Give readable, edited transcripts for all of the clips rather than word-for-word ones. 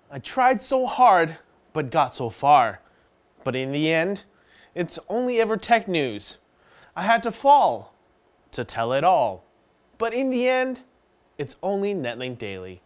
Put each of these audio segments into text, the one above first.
I tried so hard, but got so far. But in the end, it's only ever tech news. I had to fall to tell it all. But in the end, it's only Netlinked Daily.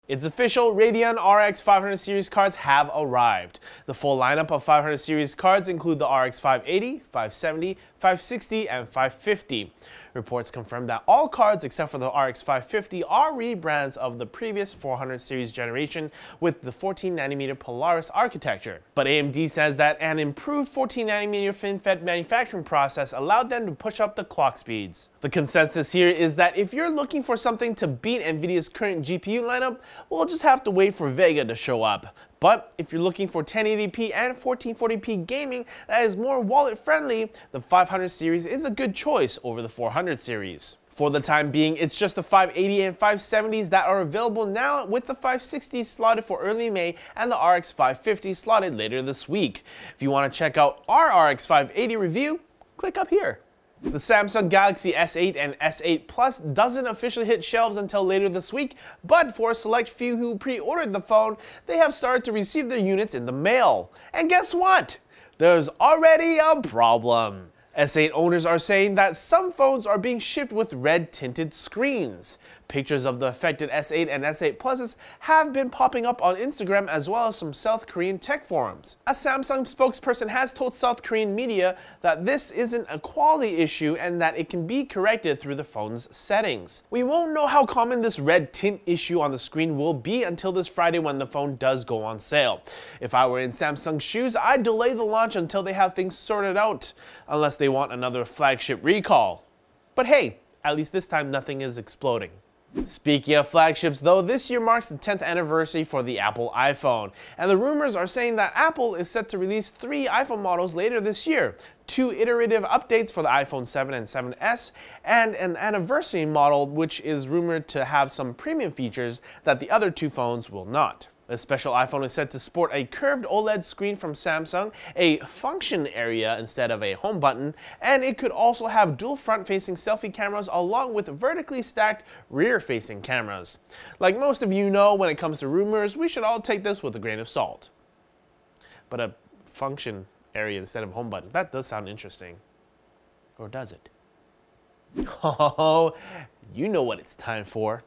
It's official, Radeon RX 500 series cards have arrived. The full lineup of 500 series cards include the RX 580, 570, 560, and 550. Reports confirm that all cards except for the RX 550 are rebrands of the previous 400 series generation with the 14nm Polaris architecture. But AMD says that an improved 14nm FinFET manufacturing process allowed them to push up the clock speeds. The consensus here is that if you're looking for something to beat Nvidia's current GPU lineup, we'll just have to wait for Vega to show up. But if you're looking for 1080p and 1440p gaming that is more wallet friendly, the 500 series is a good choice over the 400 series. For the time being, it's just the 580 and 570s that are available now, with the 560 slotted for early May and the RX 550 slotted later this week. If you want to check out our RX 580 review, click up here. The Samsung Galaxy S8 and S8 Plus doesn't officially hit shelves until later this week, but for a select few who pre-ordered the phone, they have started to receive their units in the mail. And guess what? There's already a problem. S8 owners are saying that some phones are being shipped with red tinted screens. Pictures of the affected S8 and S8 Pluses have been popping up on Instagram as well as some South Korean tech forums. A Samsung spokesperson has told South Korean media that this isn't a quality issue and that it can be corrected through the phone's settings. We won't know how common this red tint issue on the screen will be until this Friday when the phone does go on sale. If I were in Samsung's shoes, I'd delay the launch until they have things sorted out, unless they want another flagship recall. But hey, at least this time nothing is exploding. Speaking of flagships though, this year marks the 10th anniversary for the Apple iPhone, and the rumors are saying that Apple is set to release 3 iPhone models later this year, 2 iterative updates for the iPhone 7 and 7S, and an anniversary model which is rumored to have some premium features that the other 2 phones will not. The special iPhone is said to sport a curved OLED screen from Samsung, a function area instead of a home button, and it could also have dual front-facing selfie cameras along with vertically stacked rear-facing cameras. Like most of you know, when it comes to rumors, we should all take this with a grain of salt. But a function area instead of home button, that does sound interesting. Or does it? Oh, you know what it's time for.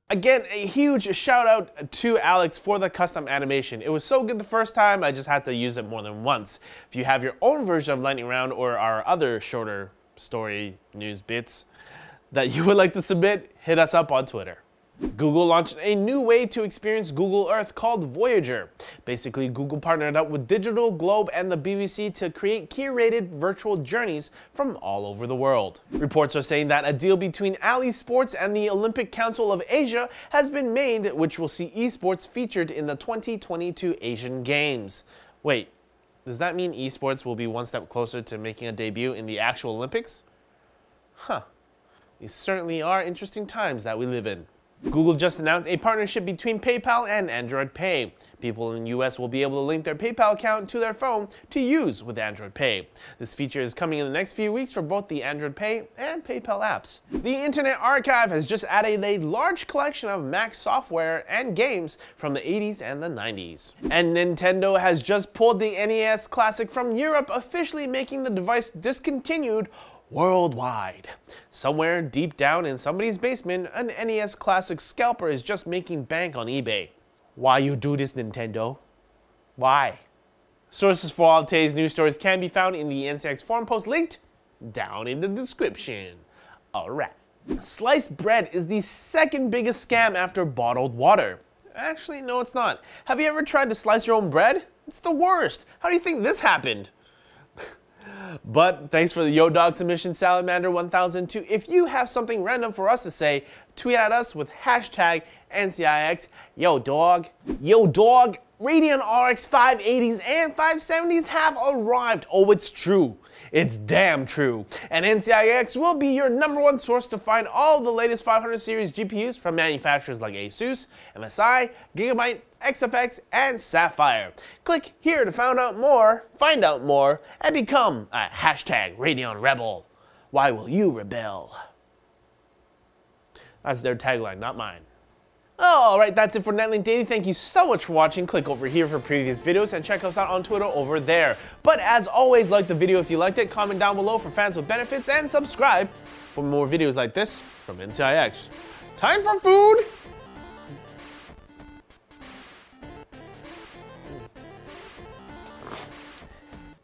Again, a huge shout out to Alex for the custom animation. It was so good the first time, I just had to use it more than once. If you have your own version of Lightning Round or our other shorter story news bits that you would like to submit, hit us up on Twitter. Google launched a new way to experience Google Earth called Voyager. Basically, Google partnered up with Digital Globe and the BBC to create curated virtual journeys from all over the world. Reports are saying that a deal between Ali Sports and the Olympic Council of Asia has been made, which will see esports featured in the 2022 Asian Games. Wait, does that mean esports will be one step closer to making a debut in the actual Olympics? Huh. These certainly are interesting times that we live in. Google just announced a partnership between PayPal and Android Pay. People in the US will be able to link their PayPal account to their phone to use with Android Pay. This feature is coming in the next few weeks for both the Android Pay and PayPal apps. The Internet Archive has just added a large collection of Mac software and games from the 80s and the 90s. And Nintendo has just pulled the NES Classic from Europe, officially making the device discontinued worldwide. Somewhere deep down in somebody's basement, an NES Classic scalper is just making bank on eBay. Why you do this, Nintendo? Why? Sources for all of today's news stories can be found in the NCX forum post linked down in the description. Alright. Sliced bread is the second biggest scam after bottled water. Actually, no it's not. Have you ever tried to slice your own bread? It's the worst. How do you think this happened? But thanks for the Yo Dog submission, Salamander1002. If you have something random for us to say, tweet at us with hashtag NCIX, yo dog. Yo dog, Radeon RX 580s and 570s have arrived. Oh, it's true. It's damn true. And NCIX will be your #1 source to find all the latest 500 series GPUs from manufacturers like ASUS, MSI, Gigabyte, XFX, and Sapphire. Click here to find out more, and become a #Radeon Rebel. Why will you rebel? That's their tagline, not mine. Alright, that's it for Netlinked Daily. Thank you so much for watching. Click over here for previous videos and check us out on Twitter over there. But as always, like the video if you liked it, comment down below for fans with benefits, and subscribe for more videos like this from NCIX. Time for food!